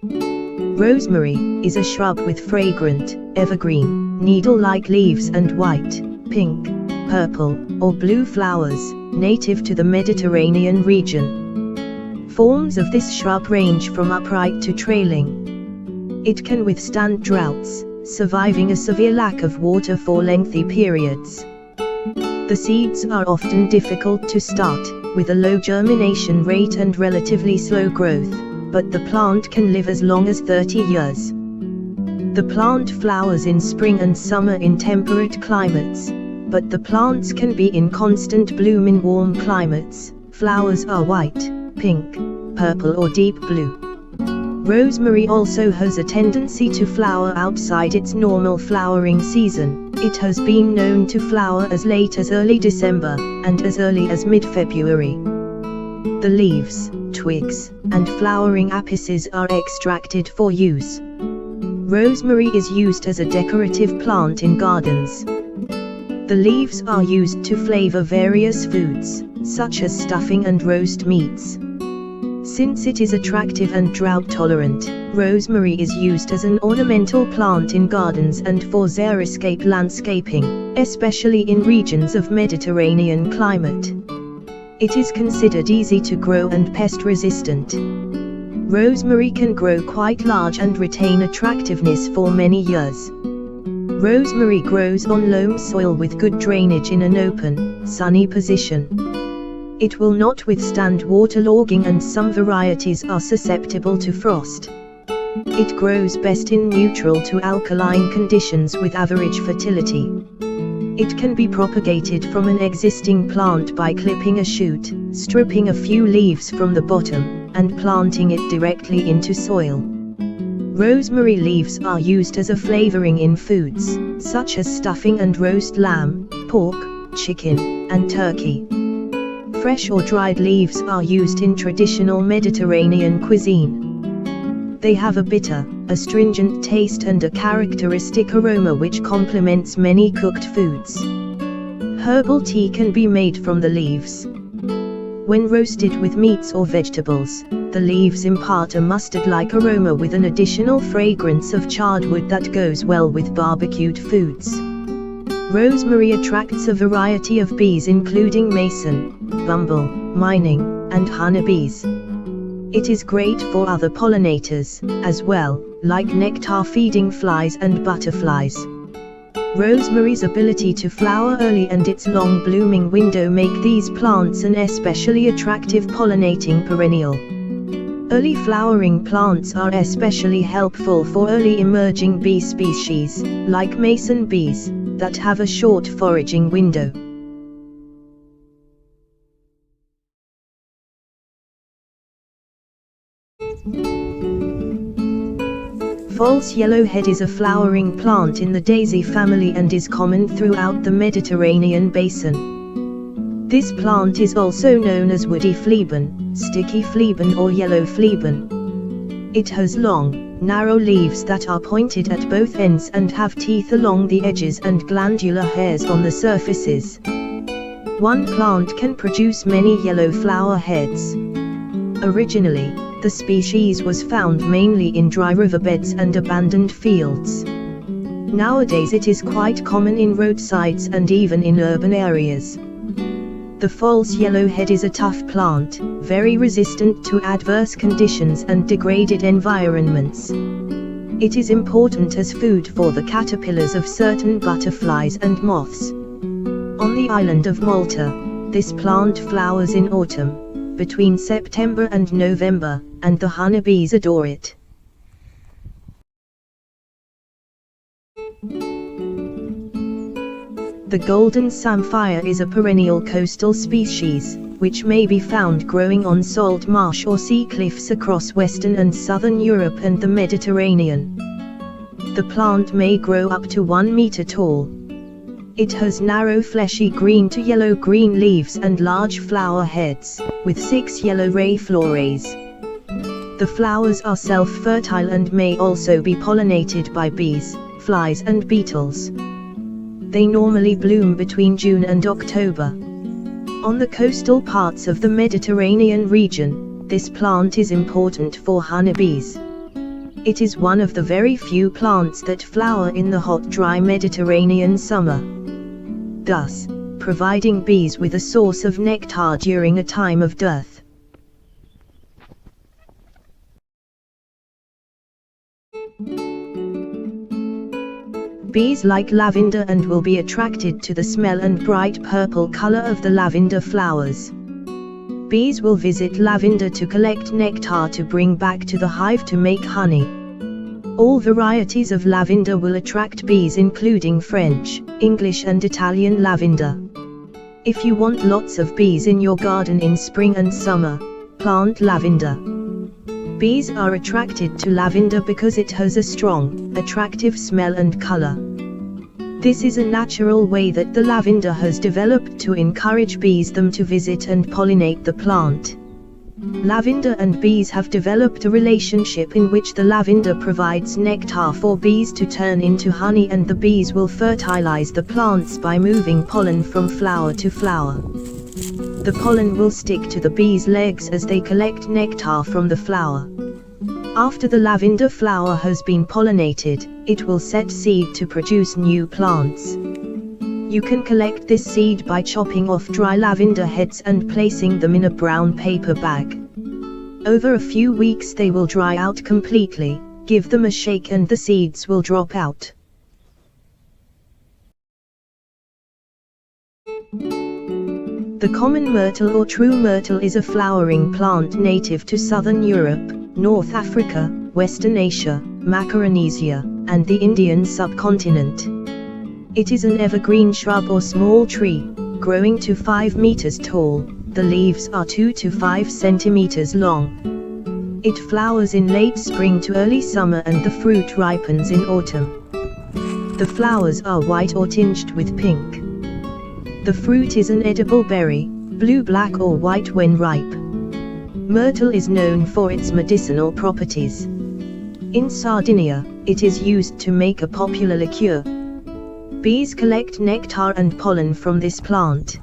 Rosemary is a shrub with fragrant, evergreen, needle-like leaves and white, pink, purple, or blue flowers, native to the Mediterranean region. Forms of this shrub range from upright to trailing. It can withstand droughts, surviving a severe lack of water for lengthy periods. The seeds are often difficult to start, with a low germination rate and relatively slow growth, but the plant can live as long as 30 years. The plant flowers in spring and summer in temperate climates, but the plants can be in constant bloom in warm climates. Flowers are white, pink, purple or deep blue. Rosemary also has a tendency to flower outside its normal flowering season. It has been known to flower as late as early December, and as early as mid-February. The leaves, twigs, and flowering apices are extracted for use. Rosemary is used as a decorative plant in gardens. The leaves are used to flavor various foods, such as stuffing and roast meats. Since it is attractive and drought-tolerant, rosemary is used as an ornamental plant in gardens and for xeriscape landscaping, especially in regions of Mediterranean climate. It is considered easy to grow and pest-resistant. Rosemary can grow quite large and retain attractiveness for many years. Rosemary grows on loam soil with good drainage in an open, sunny position. It will not withstand waterlogging and some varieties are susceptible to frost. It grows best in neutral to alkaline conditions with average fertility. It can be propagated from an existing plant by clipping a shoot, stripping a few leaves from the bottom, and planting it directly into soil. Rosemary leaves are used as a flavoring in foods, such as stuffing and roast lamb, pork, chicken, and turkey. Fresh or dried leaves are used in traditional Mediterranean cuisine. They have a bitter, astringent taste and a characteristic aroma which complements many cooked foods. Herbal tea can be made from the leaves. When roasted with meats or vegetables, the leaves impart a mustard-like aroma with an additional fragrance of charred wood that goes well with barbecued foods. Rosemary attracts a variety of bees including mason, bumble, mining, and honeybees. It is great for other pollinators, as well, like nectar-feeding flies and butterflies. Rosemary's ability to flower early and its long blooming window make these plants an especially attractive pollinating perennial. Early flowering plants are especially helpful for early emerging bee species, like mason bees, that have a short foraging window. False yellowhead is a flowering plant in the daisy family and is common throughout the Mediterranean basin. This plant is also known as woody fleabane, sticky fleabane or yellow fleabane. It has long, narrow leaves that are pointed at both ends and have teeth along the edges and glandular hairs on the surfaces. One plant can produce many yellow flower heads. Originally, the species was found mainly in dry riverbeds and abandoned fields. Nowadays it is quite common in roadsides and even in urban areas. The false yellowhead is a tough plant, very resistant to adverse conditions and degraded environments. It is important as food for the caterpillars of certain butterflies and moths. On the island of Malta, this plant flowers in autumn, between September and November, and the honeybees adore it. The golden samphire is a perennial coastal species, which may be found growing on salt marsh or sea cliffs across Western and Southern Europe and the Mediterranean. The plant may grow up to 1 meter tall. It has narrow fleshy green to yellow-green leaves and large flower heads, with 6 yellow ray flores. The flowers are self-fertile and may also be pollinated by bees, flies and beetles. They normally bloom between June and October. On the coastal parts of the Mediterranean region, this plant is important for honeybees. It is one of the very few plants that flower in the hot, dry Mediterranean summer, thus providing bees with a source of nectar during a time of dearth. Bees like lavender and will be attracted to the smell and bright purple color of the lavender flowers. Bees will visit lavender to collect nectar to bring back to the hive to make honey. All varieties of lavender will attract bees, including French, English and Italian lavender. If you want lots of bees in your garden in spring and summer, plant lavender. Bees are attracted to lavender because it has a strong, attractive smell and color. This is a natural way that the lavender has developed to encourage bees to visit and pollinate the plant. Lavender and bees have developed a relationship in which the lavender provides nectar for bees to turn into honey, and the bees will fertilize the plants by moving pollen from flower to flower. The pollen will stick to the bees' legs as they collect nectar from the flower. After the lavender flower has been pollinated, it will set seed to produce new plants. You can collect this seed by chopping off dry lavender heads and placing them in a brown paper bag. Over a few weeks they will dry out completely. Give them a shake and the seeds will drop out. The common myrtle or true myrtle is a flowering plant native to southern Europe, North Africa, Western Asia, Macaronesia, and the Indian subcontinent. It is an evergreen shrub or small tree, growing to 5 meters tall. The leaves are 2 to 5 centimeters long. It flowers in late spring to early summer and the fruit ripens in autumn. The flowers are white or tinged with pink. The fruit is an edible berry, blue, black or white when ripe. Myrtle is known for its medicinal properties. In Sardinia, it is used to make a popular liqueur. Bees collect nectar and pollen from this plant.